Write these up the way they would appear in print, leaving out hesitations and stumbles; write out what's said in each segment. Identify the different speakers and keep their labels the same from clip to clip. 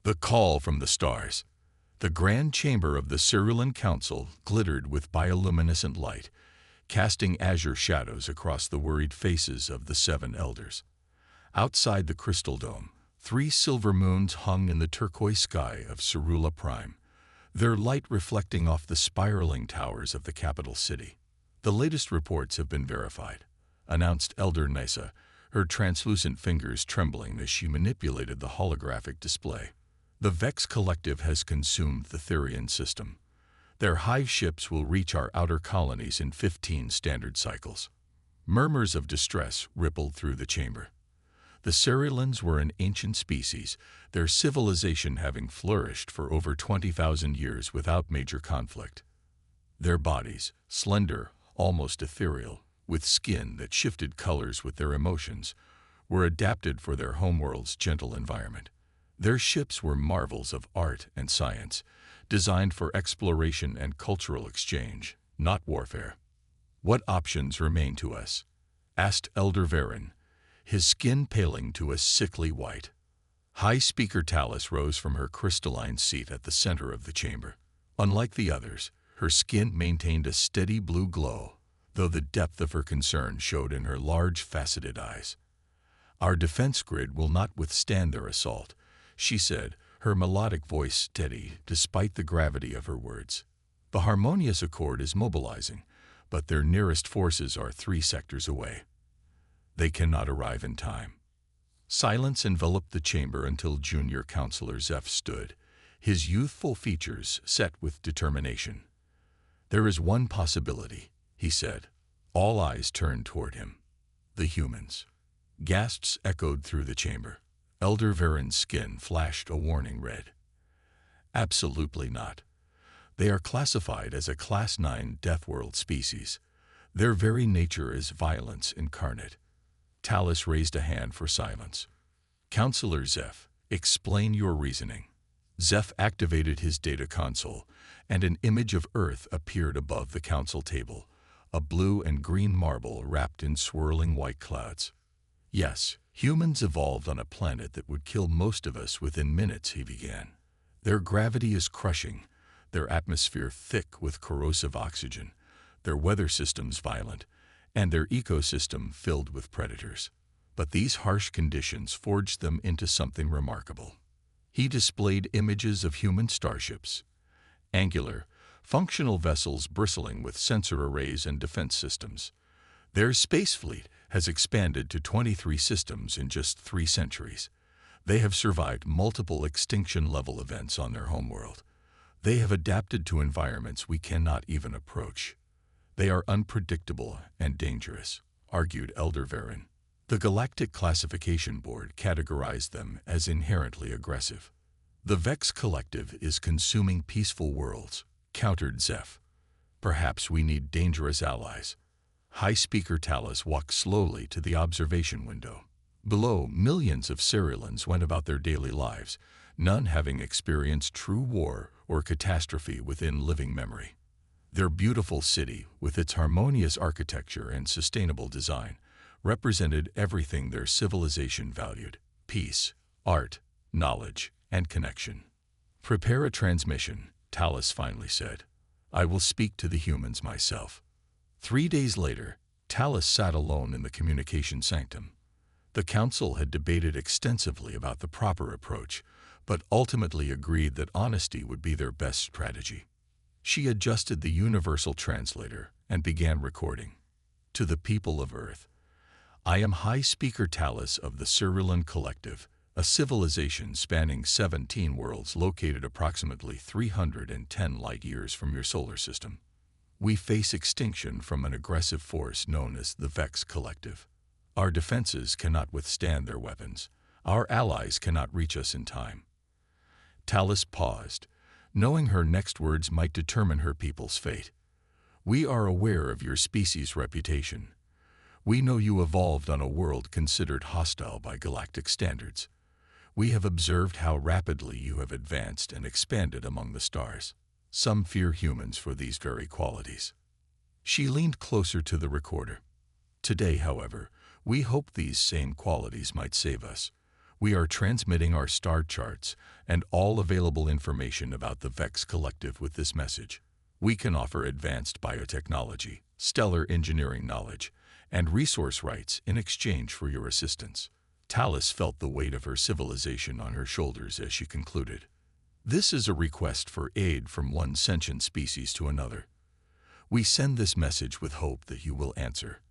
Speaker 1: The call from the stars. The grand chamber of the Cerulean Council glittered with bioluminescent light, casting azure shadows across the worried faces of the 7 elders. Outside the crystal dome, 3 silver moons hung in the turquoise sky of Cerula Prime, their light reflecting off the spiraling towers of the capital city. "The latest reports have been verified," announced Elder Nessa, her translucent fingers trembling as she manipulated the holographic display. "The Vex Collective has consumed the Therian system. Their hive ships will reach our outer colonies in 15 standard cycles." Murmurs of distress rippled through the chamber. The Cerulans were an ancient species, their civilization having flourished for over 20,000 years without major conflict. Their bodies, slender, almost ethereal, with skin that shifted colors with their emotions, were adapted for their homeworld's gentle environment. Their ships were marvels of art and science, designed for exploration and cultural exchange, not warfare. "What options remain to us?" asked Elder Varen, his skin paling to a sickly white. High Speaker Talus rose from her crystalline seat at the center of the chamber. Unlike the others, her skin maintained a steady blue glow, though the depth of her concern showed in her large, faceted eyes. "Our defense grid will not withstand their assault," she said, her melodic voice steady despite the gravity of her words. "The Harmonious Accord is mobilizing, but their nearest forces are 3 sectors away. They cannot arrive in time." Silence enveloped the chamber until Junior Counselor Zeph stood, his youthful features set with determination. "There is one possibility," he said. All eyes turned toward him. "The humans." Gasps echoed through the chamber. Elder Varen's skin flashed a warning red. "Absolutely not. They are classified as a Class 9 Death World species. Their very nature is violence incarnate." Talus raised a hand for silence. "Counselor Zeph, explain your reasoning." Zeph activated his data console, and an image of Earth appeared above the council table, a blue and green marble wrapped in swirling white clouds. "Yes, humans evolved on a planet that would kill most of us within minutes," he began. "Their gravity is crushing, their atmosphere thick with corrosive oxygen, their weather systems violent, and their ecosystem filled with predators. But these harsh conditions forged them into something remarkable." He displayed images of human starships, angular, functional vessels bristling with sensor arrays and defense systems. Their space fleet has expanded to 23 systems in just 3 centuries. They have survived multiple extinction-level events on their homeworld. They have adapted to environments we cannot even approach. "They are unpredictable and dangerous," argued Elder Varen. "The Galactic Classification Board categorized them as inherently aggressive." "The Vex Collective is consuming peaceful worlds," countered Zeph. "Perhaps we need dangerous allies." High Speaker Talus walked slowly to the observation window. Below, millions of Cerulans went about their daily lives, none having experienced true war or catastrophe within living memory. Their beautiful city, with its harmonious architecture and sustainable design, represented everything their civilization valued: peace, art, knowledge, and connection. "Prepare a transmission," Talus finally said. "I will speak to the humans myself." 3 days later, Talus sat alone in the communication sanctum. The council had debated extensively about the proper approach, but ultimately agreed that honesty would be their best strategy. She adjusted the universal translator and began recording. "To the people of Earth, I am High Speaker Talus of the Cerulean Collective, a civilization spanning 17 worlds located approximately 310 light-years from your solar system. We face extinction from an aggressive force known as the Vex Collective. Our defenses cannot withstand their weapons. Our allies cannot reach us in time." Talus paused, knowing her next words might determine her people's fate. "We are aware of your species' reputation. We know you evolved on a world considered hostile by galactic standards. We have observed how rapidly you have advanced and expanded among the stars. Some fear humans for these very qualities." She leaned closer to the recorder. "Today, however, we hope these same qualities might save us. We are transmitting our star charts and all available information about the Vex Collective with this message. We can offer advanced biotechnology, stellar engineering knowledge, and resource rights in exchange for your assistance. Talus felt the weight of her civilization on her shoulders as she concluded. This is a request for aid from one sentient species to another. We send this message with hope that you will answer.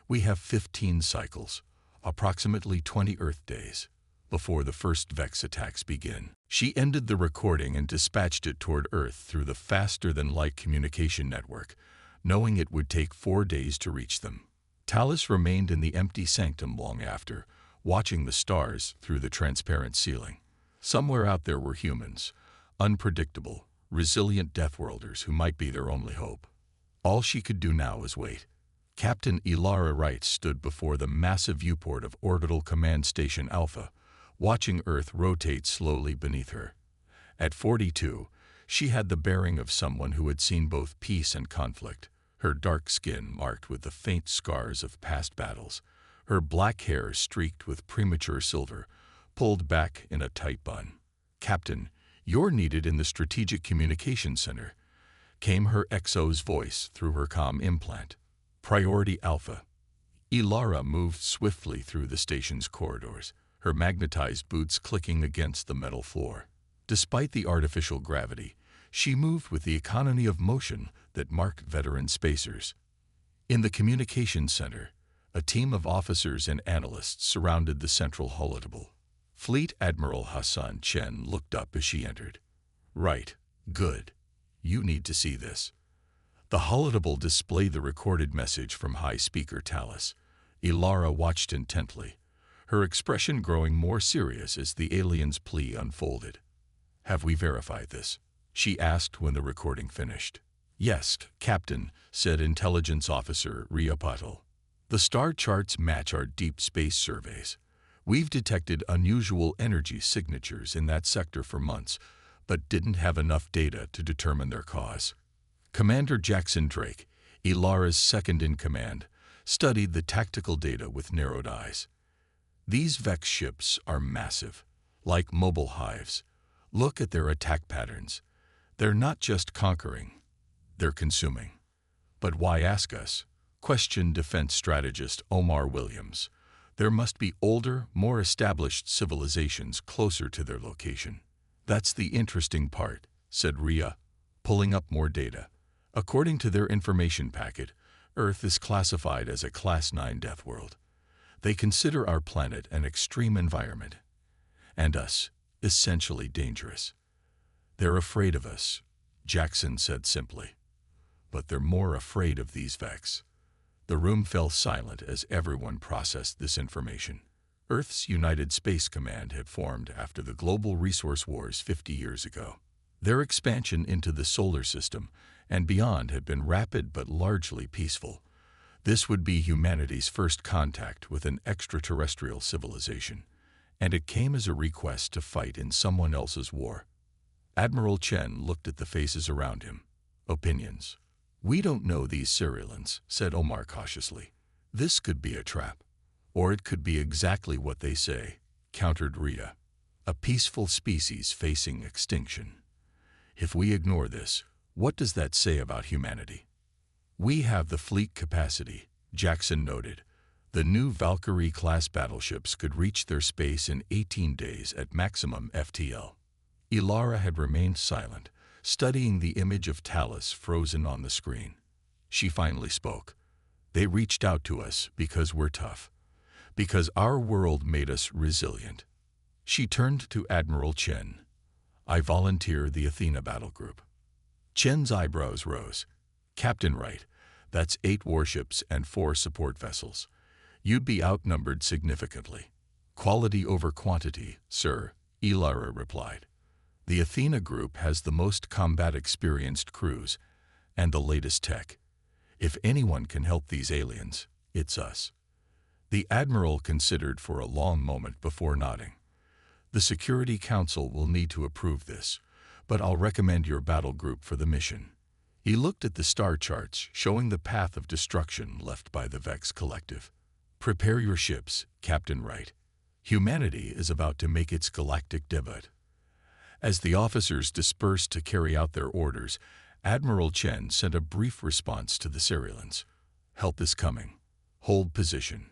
Speaker 1: We have 15 cycles, approximately 20 Earth days, before the first Vex attacks begin. She ended the recording and dispatched it toward Earth through the faster-than-light communication network, knowing it would take 4 days to reach them. Talus remained in the empty sanctum long after, watching the stars through the transparent ceiling. Somewhere out there were humans, unpredictable, resilient Deathworlders who might be their only hope. All she could do now was wait. Captain Ilara Wright stood before the massive viewport of Orbital Command Station Alpha, watching Earth rotate slowly beneath her. At 42, she had the bearing of someone who had seen both peace and conflict, her dark skin marked with the faint scars of past battles, her black hair streaked with premature silver, pulled back in a tight bun. "Captain, you're needed in the Strategic Communications Center," came her XO's voice through her comm implant. "Priority Alpha." Ilara moved swiftly through the station's corridors, her magnetized boots clicking against the metal floor. Despite the artificial gravity, she moved with the economy of motion that marked veteran spacers. In the communications center, a team of officers and analysts surrounded the central holodeck. Fleet Admiral Hassan Chen looked up as she entered. "Right, good. You need to see this." The holodeck displayed the recorded message from High Speaker Talus. Ilara watched intently, her expression growing more serious as the alien's plea unfolded. "Have we verified this?" she asked when the recording finished. "Yes, Captain," said Intelligence Officer Ria Patel. "The star charts match our deep space surveys. We've detected unusual energy signatures in that sector for months, but didn't have enough data to determine their cause." Commander Jackson Drake, Ilara's second-in-command, studied the tactical data with narrowed eyes. "These Vex ships are massive, like mobile hives. Look at their attack patterns. They're not just conquering, they're consuming." "But why ask us?" questioned defense strategist Omar Williams. "There must be older, more established civilizations closer to their location." "That's the interesting part," said Ria, pulling up more data. "According to their information packet, Earth is classified as a Class 9 death world. They consider our planet an extreme environment, and us essentially dangerous. They're afraid of us," Jackson said simply. "But they're more afraid of these Vex." The room fell silent as everyone processed this information. Earth's United Space Command had formed after the global resource wars 50 years ago. Their expansion into the solar system and beyond had been rapid but largely peaceful. This would be humanity's first contact with an extraterrestrial civilization, and it came as a request to fight in someone else's war. Admiral Chen looked at the faces around him. "Opinions." "We don't know these Cyrillians," said Omar cautiously. "This could be a trap. Or it could be exactly what they say," countered Ria. "A peaceful species facing extinction. If we ignore this, what does that say about humanity?" "We have the fleet capacity," Jackson noted. "The new Valkyrie-class battleships could reach their space in 18 days at maximum FTL." Ilara had remained silent, studying the image of Talus frozen on the screen. She finally spoke. "They reached out to us because we're tough. Because our world made us resilient." She turned to Admiral Chen. "I volunteer the Athena battle group." Chen's eyebrows rose. "Captain Wright, that's 8 warships and 4 support vessels. You'd be outnumbered significantly." "Quality over quantity, sir," Ilara replied. "The Athena group has the most combat-experienced crews and the latest tech. If anyone can help these aliens, it's us." The Admiral considered for a long moment before nodding. "The Security Council will need to approve this, but I'll recommend your battle group for the mission." He looked at the star charts showing the path of destruction left by the Vex Collective. "Prepare your ships, Captain Wright. Humanity is about to make its galactic debut. As the officers dispersed to carry out their orders, Admiral Chen sent a brief response to the Cyrilians. Help is coming. Hold position.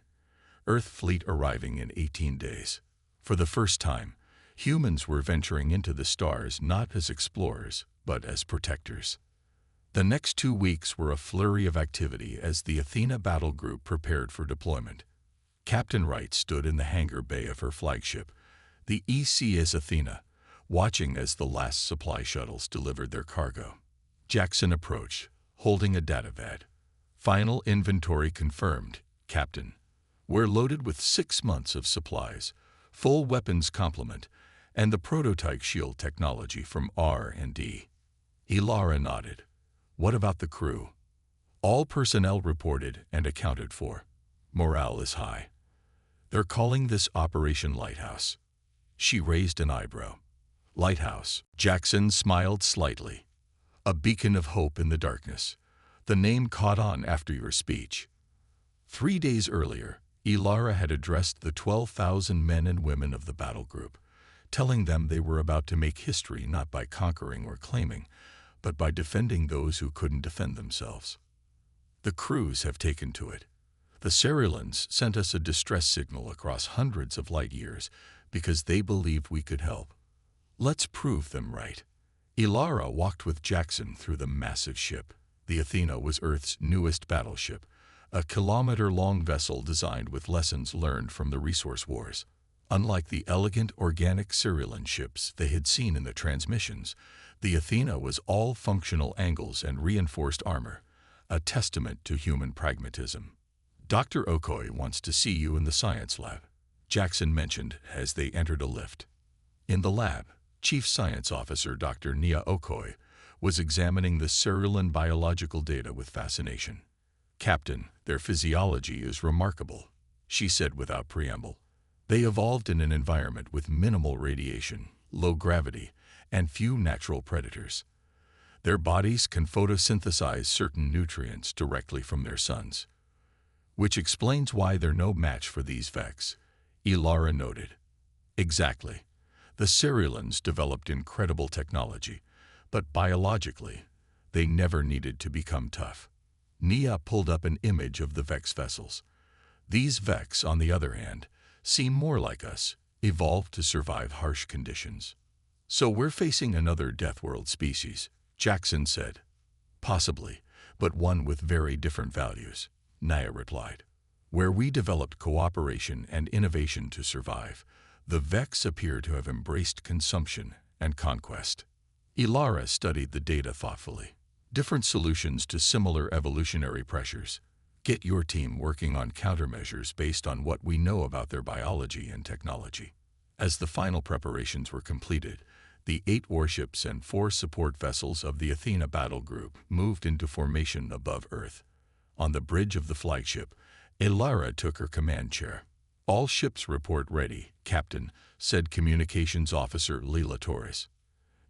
Speaker 1: Earth fleet arriving in 18 days. For the first time, humans were venturing into the stars not as explorers, but as protectors. The next 2 weeks were a flurry of activity as the Athena battle group prepared for deployment. Captain Wright stood in the hangar bay of her flagship, the ECS Athena, watching as the last supply shuttles delivered their cargo. Jackson approached, holding a datavad. Final inventory confirmed, Captain. We're loaded with 6 months of supplies, full weapons complement, and the prototype shield technology from R&D. Ilara nodded. What about the crew? All personnel reported and accounted for. Morale is high. They're calling this Operation Lighthouse. She raised an eyebrow. Lighthouse. Jackson smiled slightly. A beacon of hope in the darkness. The name caught on after your speech. 3 days earlier, Ilara had addressed the 12,000 men and women of the battle group, telling them they were about to make history not by conquering or claiming, but by defending those who couldn't defend themselves. The crews have taken to it. The Cyrilians sent us a distress signal across hundreds of light years because they believed we could help. Let's prove them right. Ilara walked with Jackson through the massive ship. The Athena was Earth's newest battleship, a kilometer-long vessel designed with lessons learned from the resource wars. Unlike the elegant organic Cyrillian ships they had seen in the transmissions, the Athena was all functional angles and reinforced armor, a testament to human pragmatism. Dr. Okoye wants to see you in the science lab, Jackson mentioned as they entered a lift. In the lab, Chief Science Officer Dr. Nia Okoye was examining the Cyrillian biological data with fascination. Captain, their physiology is remarkable, she said without preamble. They evolved in an environment with minimal radiation, low gravity, and few natural predators. Their bodies can photosynthesize certain nutrients directly from their suns, which explains why they're no match for these Vex, Ilara noted. Exactly. The Cyrilians developed incredible technology, but biologically, they never needed to become tough. Nia pulled up an image of the Vex vessels. These Vex, on the other hand, seem more like us, evolved to survive harsh conditions. So we're facing another Death World species, Jackson said. Possibly, but one with very different values, Nia replied. Where we developed cooperation and innovation to survive, the Vex appear to have embraced consumption and conquest. Ilara studied the data thoughtfully. Different solutions to similar evolutionary pressures. Get your team working on countermeasures based on what we know about their biology and technology. As the final preparations were completed, the 8 warships and 4 support vessels of the Athena battle group moved into formation above Earth. On the bridge of the flagship, Ilara took her command chair. All ships report ready, Captain, said Communications Officer Leela Torres.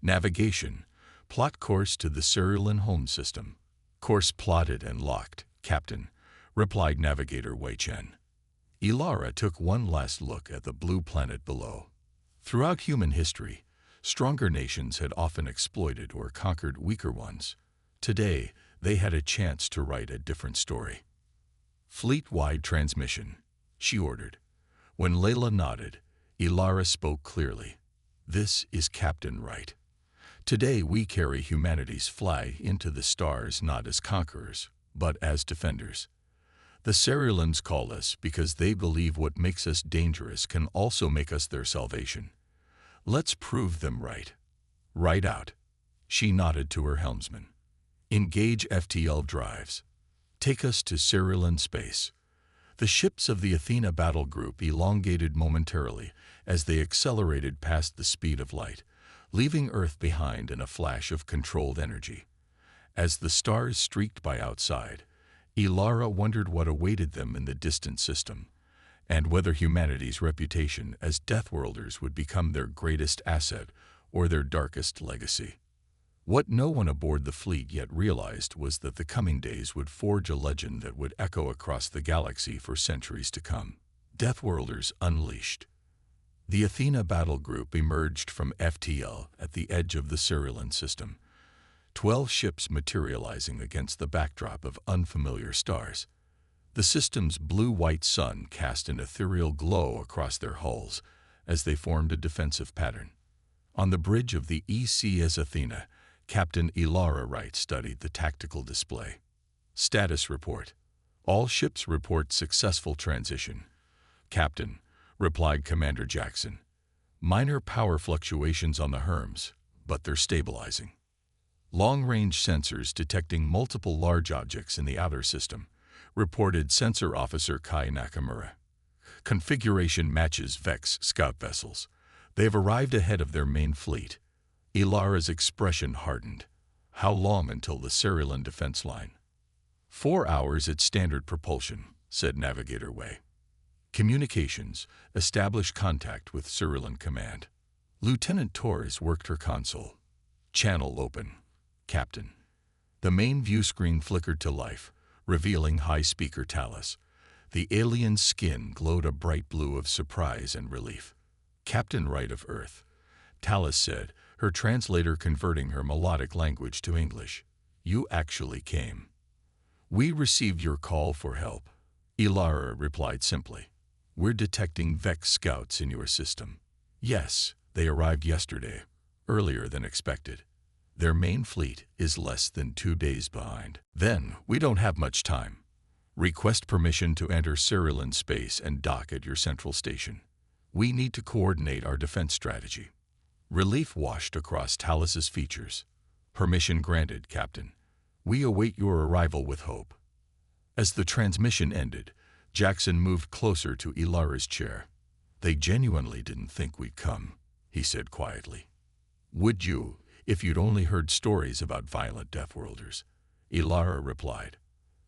Speaker 1: Navigation. Plot course to the Cyrillian home system. Course plotted and locked, Captain, replied Navigator Wei Chen. Ilara took one last look at the blue planet below. Throughout human history, stronger nations had often exploited or conquered weaker ones. Today, they had a chance to write a different story. Fleet-wide transmission, she ordered. When Layla nodded, Ilara spoke clearly. This is Captain Wright. Today we carry humanity's flag into the stars not as conquerors, but as defenders. The Cyrilians call us because they believe what makes us dangerous can also make us their salvation. Let's prove them right. Right out. She nodded to her helmsman. Engage FTL drives. Take us to Cyrillian space. The ships of the Athena battle group elongated momentarily as they accelerated past the speed of light, leaving Earth behind in a flash of controlled energy. As the stars streaked by outside, Ilara wondered what awaited them in the distant system, and whether humanity's reputation as Deathworlders would become their greatest asset or their darkest legacy. What no one aboard the fleet yet realized was that the coming days would forge a legend that would echo across the galaxy for centuries to come. Deathworlders Unleashed. The Athena battle group emerged from FTL at the edge of the Cyrillan system, 12 ships materializing against the backdrop of unfamiliar stars. The system's blue-white sun cast an ethereal glow across their hulls as they formed a defensive pattern. On the bridge of the ECS Athena, Captain Ilara Wright studied the tactical display. Status report. All ships report successful transition. Captain, replied Commander Jackson. Minor power fluctuations on the Hermes, but they're stabilizing. Long-range sensors detecting multiple large objects in the outer system, reported Sensor Officer Kai Nakamura. Configuration matches Vex scout vessels. They've arrived ahead of their main fleet. Ilara's expression hardened. How long until the Cyrillan defense line? 4 hours at standard propulsion, said Navigator Wei. Communications, establish contact with Cyrillan Command. Lieutenant Torres worked her console. Channel open. Captain. The main view screen flickered to life, revealing High Speaker Talus. The alien's skin glowed a bright blue of surprise and relief. Captain Wright of Earth, Talus said, her translator converting her melodic language to English. You actually came. We received your call for help. Ilara replied simply. We're detecting Vex scouts in your system. Yes, they arrived yesterday, earlier than expected. Their main fleet is less than 2 days behind. Then, we don't have much time. Request permission to enter Cyrillan space and dock at your central station. We need to coordinate our defense strategy. Relief washed across Talus's features. Permission granted, Captain. We await your arrival with hope. As the transmission ended, Jackson moved closer to Ilara's chair. They genuinely didn't think we'd come, he said quietly. Would you, if you'd only heard stories about violent Deathworlders? Ilara replied.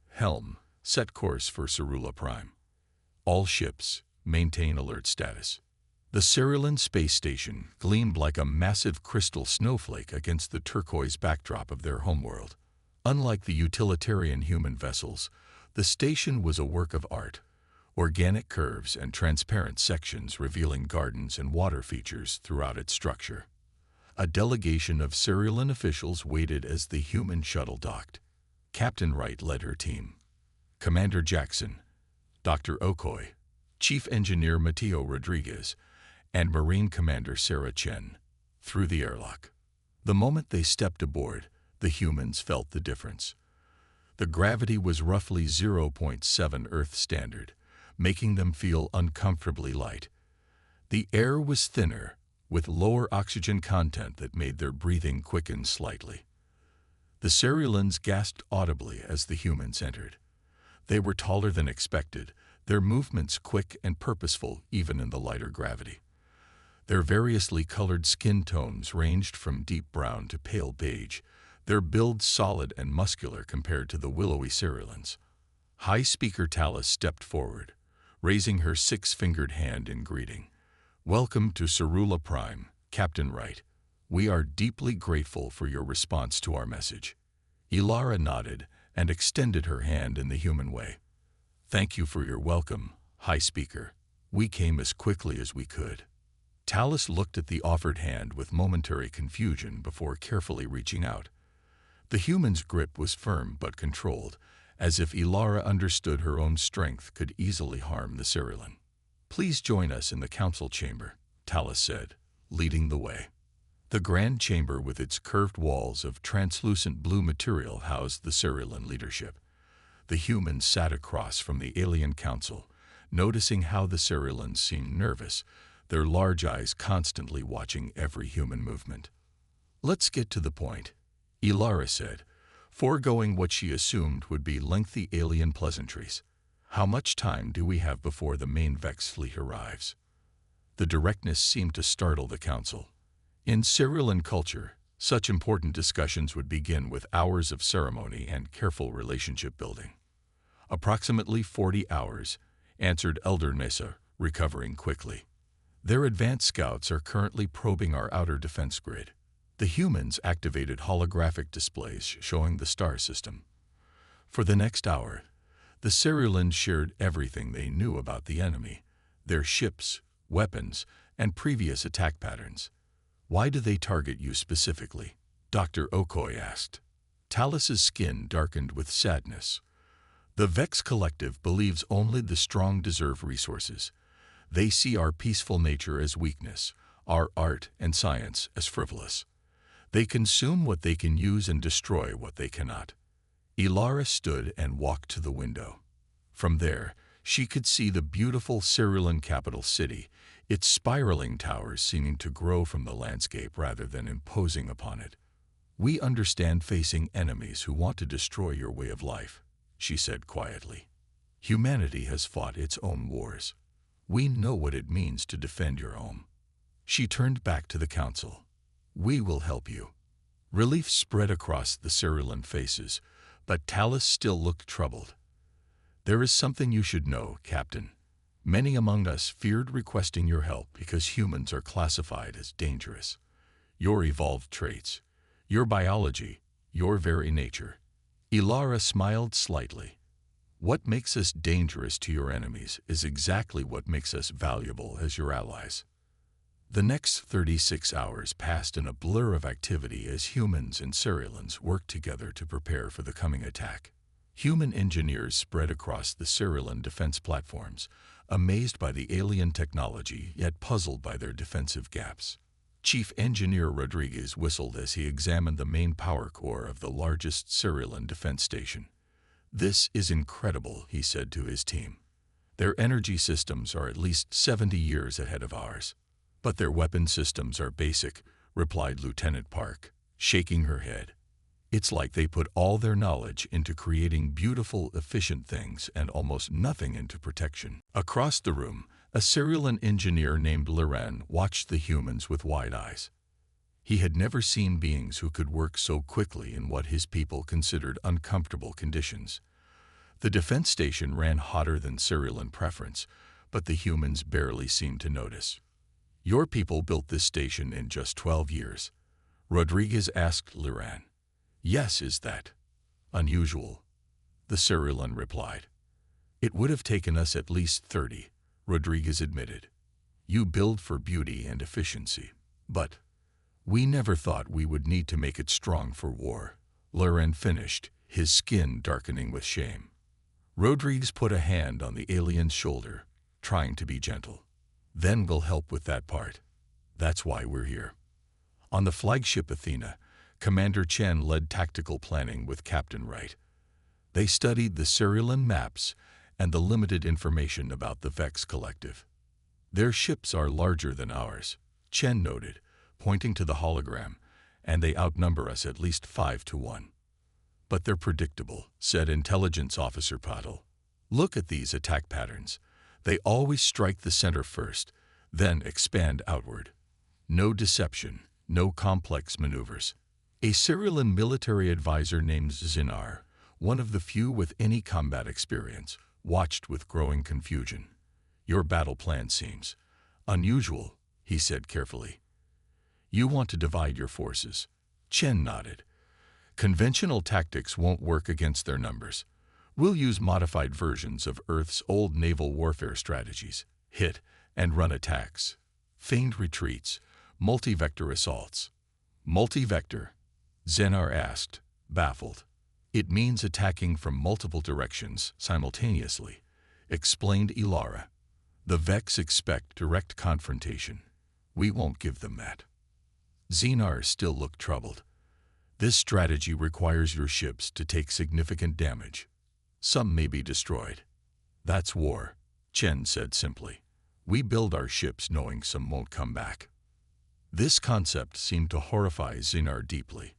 Speaker 1: Helm, set course for Cerula Prime. All ships, maintain alert status. The Cyrillan space station gleamed like a massive crystal snowflake against the turquoise backdrop of their homeworld. Unlike the utilitarian human vessels, the station was a work of art, organic curves and transparent sections revealing gardens and water features throughout its structure. A delegation of Cyrillan officials waited as the human shuttle docked. Captain Wright led her team. Commander Jackson, Dr. Okoye, Chief Engineer Mateo Rodriguez, and Marine Commander Sarah Chen, through the airlock. The moment they stepped aboard, the humans felt the difference. The gravity was roughly 0.7 Earth standard, making them feel uncomfortably light. The air was thinner, with lower oxygen content that made their breathing quicken slightly. The Cyrillans gasped audibly as the humans entered. They were taller than expected, their movements quick and purposeful even in the lighter gravity. Their variously colored skin tones ranged from deep brown to pale beige, their build solid and muscular compared to the willowy Cyrillans. High Speaker Talus stepped forward, raising her 6-fingered hand in greeting. Welcome to Cerula Prime, Captain Wright. We are deeply grateful for your response to our message. Ilara nodded and extended her hand in the human way. Thank you for your welcome, High Speaker. We came as quickly as we could. Talus looked at the offered hand with momentary confusion before carefully reaching out. The human's grip was firm but controlled, as if Ilara understood her own strength could easily harm the Cyrillan. Please join us in the council chamber, Talus said, leading the way. The grand chamber with its curved walls of translucent blue material housed the Cyrillan leadership. The humans sat across from the alien council, noticing how the Cyrillans seemed nervous, their large eyes constantly watching every human movement. Let's get to the point, Ilara said, foregoing what she assumed would be lengthy alien pleasantries. How much time do we have before the main Vex fleet arrives? The directness seemed to startle the council. In Cyrillan culture, such important discussions would begin with hours of ceremony and careful relationship building. Approximately 40 hours, answered Elder Nessa, recovering quickly. Their advanced scouts are currently probing our outer defense grid. The humans activated holographic displays showing the star system. For the next hour, the Cyrillans shared everything they knew about the enemy, their ships, weapons, and previous attack patterns. Why do they target you specifically? Dr. Okoye asked. Talus's skin darkened with sadness. The Vex Collective believes only the strong deserve resources. They see our peaceful nature as weakness, our art and science as frivolous. They consume what they can use and destroy what they cannot. Ilara stood and walked to the window. From there, she could see the beautiful Cerulean capital city, its spiraling towers seeming to grow from the landscape rather than imposing upon it. We understand facing enemies who want to destroy your way of life, she said quietly. Humanity has fought its own wars. We know what it means to defend your home. She turned back to the council. We will help you. Relief spread across the Cerulean faces, but Talus still looked troubled. There is something you should know, Captain. Many among us feared requesting your help because humans are classified as dangerous. Your evolved traits, your biology, your very nature. Ilara smiled slightly. What makes us dangerous to your enemies is exactly what makes us valuable as your allies. The next 36 hours passed in a blur of activity as humans and Ceruleans worked together to prepare for the coming attack. Human engineers spread across the Cerulean defense platforms, amazed by the alien technology yet puzzled by their defensive gaps. Chief Engineer Rodriguez whistled as he examined the main power core of the largest Cerulean defense station. This is incredible, he said to his team. Their energy systems are at least 70 years ahead of ours. But their weapon systems are basic, replied Lieutenant Park, shaking her head. It's like they put all their knowledge into creating beautiful, efficient things and almost nothing into protection. Across the room, a Cerulean engineer named Liran watched the humans with wide eyes. He had never seen beings who could work so quickly in what his people considered uncomfortable conditions. The defense station ran hotter than Cerulean preference, but the humans barely seemed to notice. Your people built this station in just 12 years. Rodriguez asked Liran. Yes, is that unusual? The Cerulean replied. It would have taken us at least 30, Rodriguez admitted. You build for beauty and efficiency, but we never thought we would need to make it strong for war. Liran finished, his skin darkening with shame. Rodriguez put a hand on the alien's shoulder, trying to be gentle. Then we'll help with that part. That's why we're here. On the flagship Athena, Commander Chen led tactical planning with Captain Wright. They studied the Cerulean maps and the limited information about the Vex Collective. Their ships are larger than ours, Chen noted, pointing to the hologram, and they outnumber us at least 5 to 1. But they're predictable, said Intelligence Officer Patel. Look at these attack patterns. They always strike the center first, then expand outward. No deception, no complex maneuvers. A Cerulean military advisor named Zinar, one of the few with any combat experience, watched with growing confusion. Your battle plan seems unusual, he said carefully. You want to divide your forces. Chen nodded. Conventional tactics won't work against their numbers. We'll use modified versions of Earth's old naval warfare strategies, hit and run attacks, feigned retreats, multi-vector assaults. Multi-vector? Zinar asked, baffled. It means attacking from multiple directions simultaneously, explained Ilara. The Vex expect direct confrontation. We won't give them that. Zinar still looked troubled. This strategy requires your ships to take significant damage. Some may be destroyed. That's war, Chen said simply. We build our ships knowing some won't come back. This concept seemed to horrify Zinar deeply.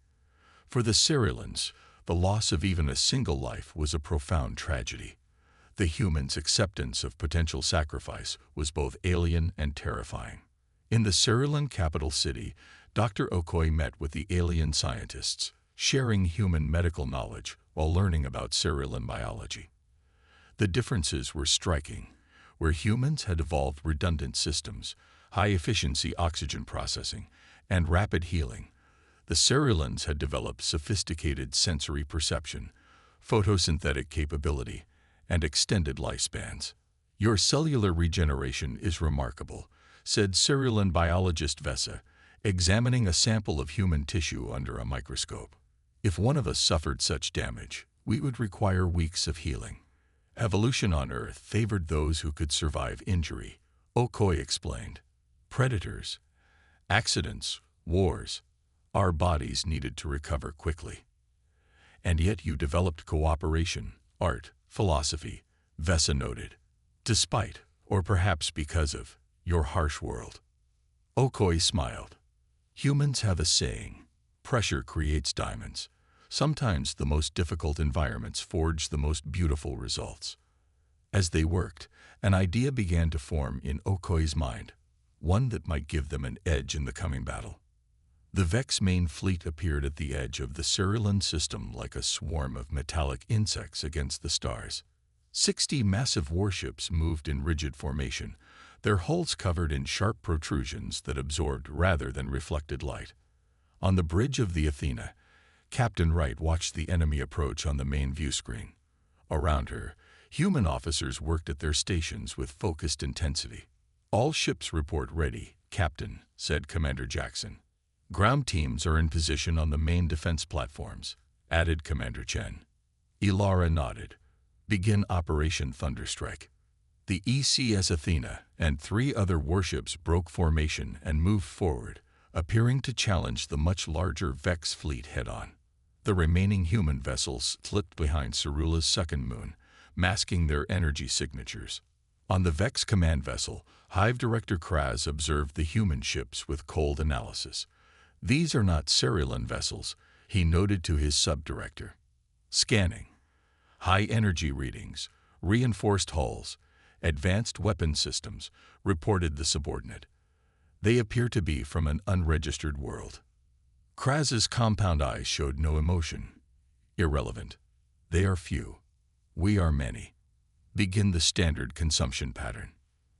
Speaker 1: For the Ceruleans, the loss of even a single life was a profound tragedy. The humans' acceptance of potential sacrifice was both alien and terrifying. In the Cerulean capital city, Dr. Okoye met with the alien scientists, sharing human medical knowledge while learning about Cerulean biology. The differences were striking. Where humans had evolved redundant systems, high-efficiency oxygen processing, and rapid healing, the Ceruleans had developed sophisticated sensory perception, photosynthetic capability, and extended lifespans. Your cellular regeneration is remarkable, said Cyrillan biologist Vesa, examining a sample of human tissue under a microscope. If one of us suffered such damage, we would require weeks of healing. Evolution on Earth favored those who could survive injury, Okoye explained. Predators, accidents, wars, our bodies needed to recover quickly. And yet you developed cooperation, art, philosophy, Vesa noted. Despite, or perhaps because of, your harsh world. Okoye smiled. Humans have a saying, pressure creates diamonds. Sometimes the most difficult environments forge the most beautiful results. As they worked, an idea began to form in Okoye's mind, one that might give them an edge in the coming battle. The Vex main fleet appeared at the edge of the Cyrillan system like a swarm of metallic insects against the stars. 60 massive warships moved in rigid formation, their hulls covered in sharp protrusions that absorbed rather than reflected light. On the bridge of the Athena, Captain Wright watched the enemy approach on the main view screen. Around her, human officers worked at their stations with focused intensity. All ships report ready, Captain, said Commander Jackson. Ground teams are in position on the main defense platforms, added Commander Chen. Ilara nodded. Begin Operation Thunderstrike. The ECS Athena and 3 other warships broke formation and moved forward, appearing to challenge the much larger Vex fleet head-on. The remaining human vessels slipped behind Cerula's second moon, masking their energy signatures. On the Vex command vessel, Hive Director Kraz observed the human ships with cold analysis. These are not Cyrillan vessels, he noted to his sub-director. Scanning. High energy readings, reinforced hulls, advanced weapon systems, reported the subordinate. They appear to be from an unregistered world. Kraz's compound eyes showed no emotion. Irrelevant. They are few. We are many. Begin the standard consumption pattern.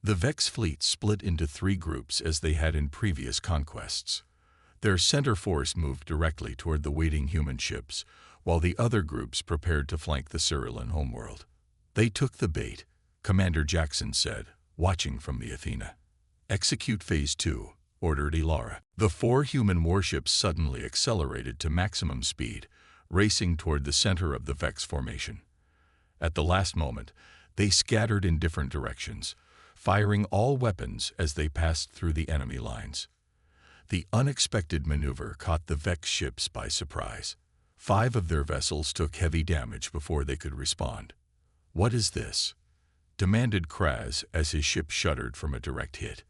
Speaker 1: The Vex fleet split into 3 groups as they had in previous conquests. Their center force moved directly toward the waiting human ships, while the other groups prepared to flank the Cyrillan homeworld. They took the bait, Commander Jackson said, watching from the Athena. Execute Phase 2, ordered Ilara. The 4 human warships suddenly accelerated to maximum speed, racing toward the center of the Vex formation. At the last moment, they scattered in different directions, firing all weapons as they passed through the enemy lines. The unexpected maneuver caught the Vex ships by surprise. 5 of their vessels took heavy damage before they could respond. What is this? Demanded Kraz as his ship shuddered from a direct hit.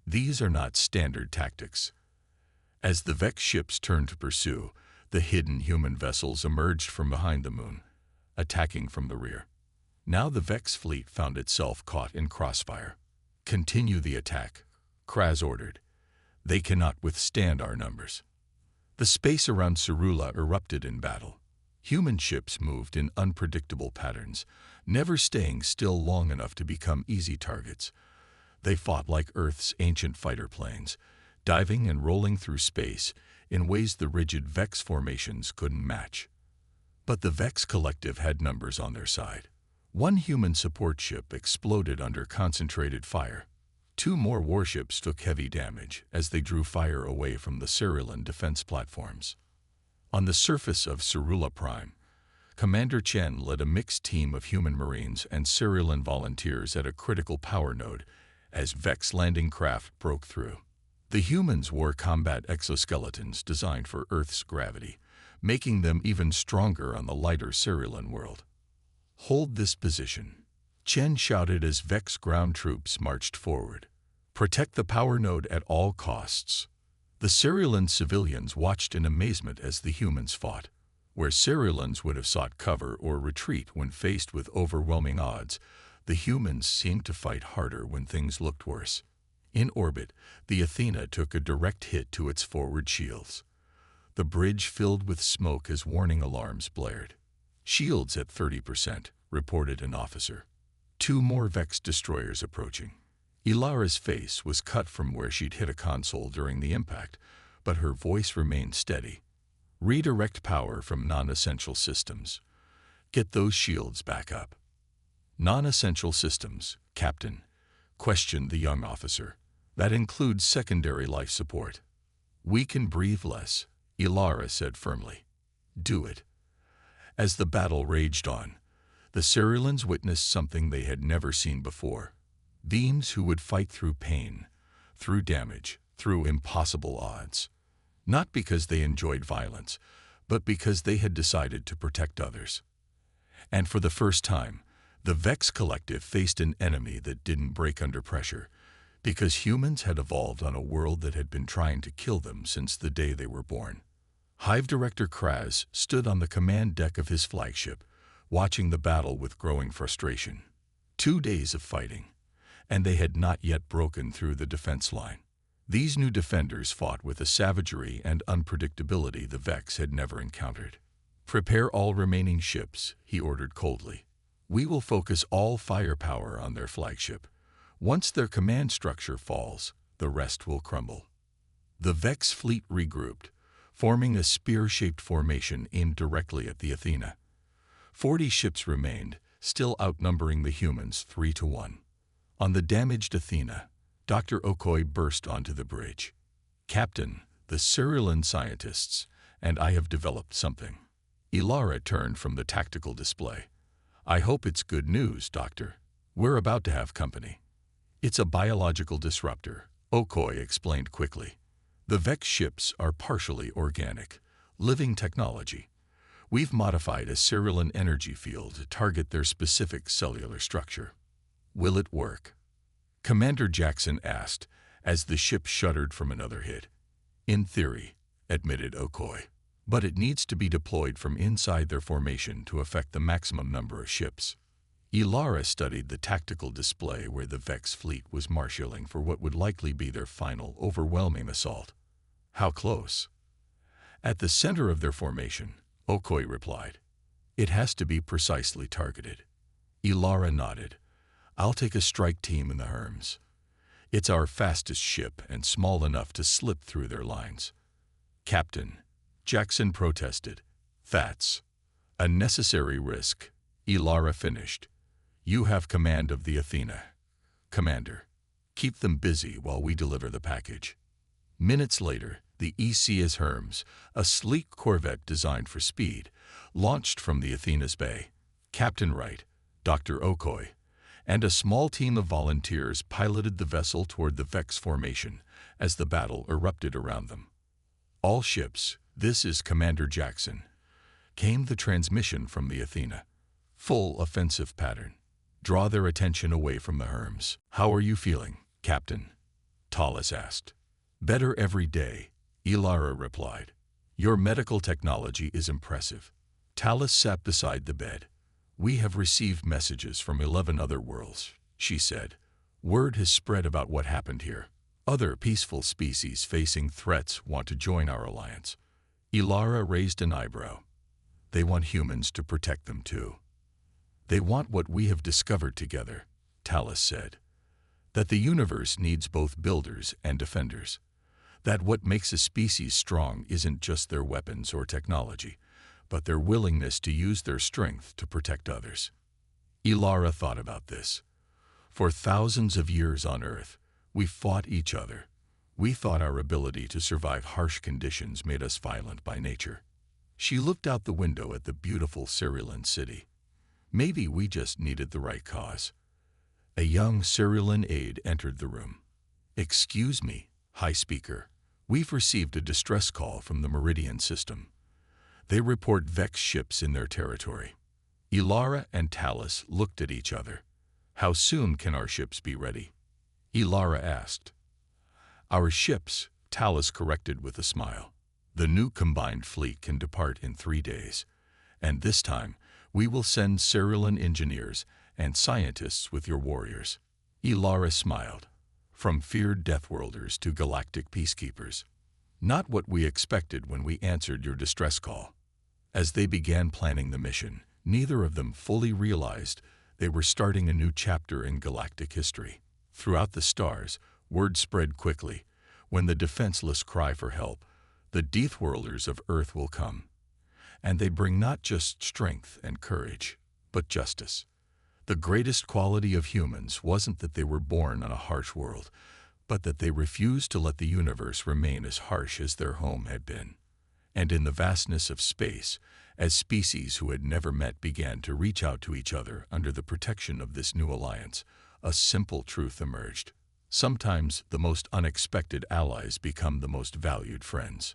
Speaker 1: These are not standard tactics. As the Vex ships turned to pursue, the hidden human vessels emerged from behind the moon, attacking from the rear. Now the Vex fleet found itself caught in crossfire. Continue the attack, Kraz ordered. They cannot withstand our numbers. The space around Cerula erupted in battle. Human ships moved in unpredictable patterns, never staying still long enough to become easy targets. They fought like Earth's ancient fighter planes, diving and rolling through space in ways the rigid Vex formations couldn't match. But the Vex collective had numbers on their side. 1 human support ship exploded under concentrated fire. 2 more warships took heavy damage as they drew fire away from the Cyrillan defense platforms. On the surface of Cerula Prime, Commander Chen led a mixed team of human marines and Cyrillan volunteers at a critical power node as Vex landing craft broke through. The humans wore combat exoskeletons designed for Earth's gravity, making them even stronger on the lighter Cyrillan world. Hold this position, Chen shouted as Vex ground troops marched forward. Protect the power node at all costs. The Cyrillan civilians watched in amazement as the humans fought. Where Cyrillans would have sought cover or retreat when faced with overwhelming odds, the humans seemed to fight harder when things looked worse. In orbit, the Athena took a direct hit to its forward shields. The bridge filled with smoke as warning alarms blared. Shields at 30%, reported an officer. 2 more Vex destroyers approaching. Ilara's face was cut from where she'd hit a console during the impact, but her voice remained steady. Redirect power from non-essential systems. Get those shields back up. Non-essential systems, Captain, questioned the young officer. That includes secondary life support. We can breathe less, Ilara said firmly. Do it. As the battle raged on, the Ceruleans witnessed something they had never seen before. Beings who would fight through pain, through damage, through impossible odds. Not because they enjoyed violence, but because they had decided to protect others. And for the first time, the Vex Collective faced an enemy that didn't break under pressure, because humans had evolved on a world that had been trying to kill them since the day they were born. Hive Director Kraz stood on the command deck of his flagship, watching the battle with growing frustration. 2 days of fighting, and they had not yet broken through the defense line. These new defenders fought with a savagery and unpredictability the Vex had never encountered. Prepare all remaining ships, he ordered coldly. We will focus all firepower on their flagship. Once their command structure falls, the rest will crumble. The Vex fleet regrouped, forming a spear-shaped formation aimed directly at the Athena. 40 ships remained, still outnumbering the humans 3-1. On the damaged Athena, Dr. Okoye burst onto the bridge. Captain, the Cerulean scientists, and I have developed something. Ilara turned from the tactical display. I hope it's good news, Doctor. We're about to have company. It's a biological disruptor, Okoye explained quickly. The Vex ships are partially organic, living technology. We've modified a Cerulean energy field to target their specific cellular structure. Will it work? Commander Jackson asked, as the ship shuddered from another hit. In theory, admitted Okoye, but it needs to be deployed from inside their formation to affect the maximum number of ships. Ilara studied the tactical display where the Vex fleet was marshalling for what would likely be their final, overwhelming assault. How close? At the center of their formation, Okoye replied. It has to be precisely targeted. Ilara nodded. I'll take a strike team in the Hermes. It's our fastest ship and small enough to slip through their lines. Captain, Jackson protested. That's a necessary risk, Ilara finished. You have command of the Athena. Commander, keep them busy while we deliver the package. Minutes later, the ECS Hermes, a sleek corvette designed for speed, launched from the Athena's bay. Captain Wright, Dr. Okoye, and a small team of volunteers piloted the vessel toward the Vex formation as the battle erupted around them. All ships, this is Commander Jackson, came the transmission from the Athena. Full offensive pattern. Draw their attention away from the Hermes. How are you feeling, Captain? Tallis asked. Better every day, Ilara replied. Your medical technology is impressive. Tallis sat beside the bed. We have received messages from 11 other worlds, she said. Word has spread about what happened here. Other peaceful species facing threats want to join our alliance. Ilara raised an eyebrow. They want humans to protect them too. They want what we have discovered together, Tallis said. That the universe needs both builders and defenders. That what makes a species strong isn't just their weapons or technology, but their willingness to use their strength to protect others. Ilara thought about this. For thousands of years on Earth, we fought each other. We thought our ability to survive harsh conditions made us violent by nature. She looked out the window at the beautiful Cerulean city. Maybe we just needed the right cause. A young Cerulean aide entered the room. Excuse me, High Speaker. We've received a distress call from the Meridian system. They report Vex ships in their territory. Ilara and Tallis looked at each other. How soon can our ships be ready? Ilara asked. Our ships, Tallis corrected with a smile. The new combined fleet can depart in 3 days. And this time, we will send Cerulean engineers and scientists with your warriors. Ilara smiled. From feared Deathworlders to galactic peacekeepers. Not what we expected when we answered your distress call. As they began planning the mission, neither of them fully realized they were starting a new chapter in galactic history. Throughout the stars, word spread quickly. When the defenseless cry for help, the Deathworlders of Earth will come. And they bring not just strength and courage, but justice. The greatest quality of humans wasn't that they were born on a harsh world, but that they refused to let the universe remain as harsh as their home had been. And in the vastness of space, as species who had never met began to reach out to each other under the protection of this new alliance, a simple truth emerged. Sometimes the most unexpected allies become the most valued friends.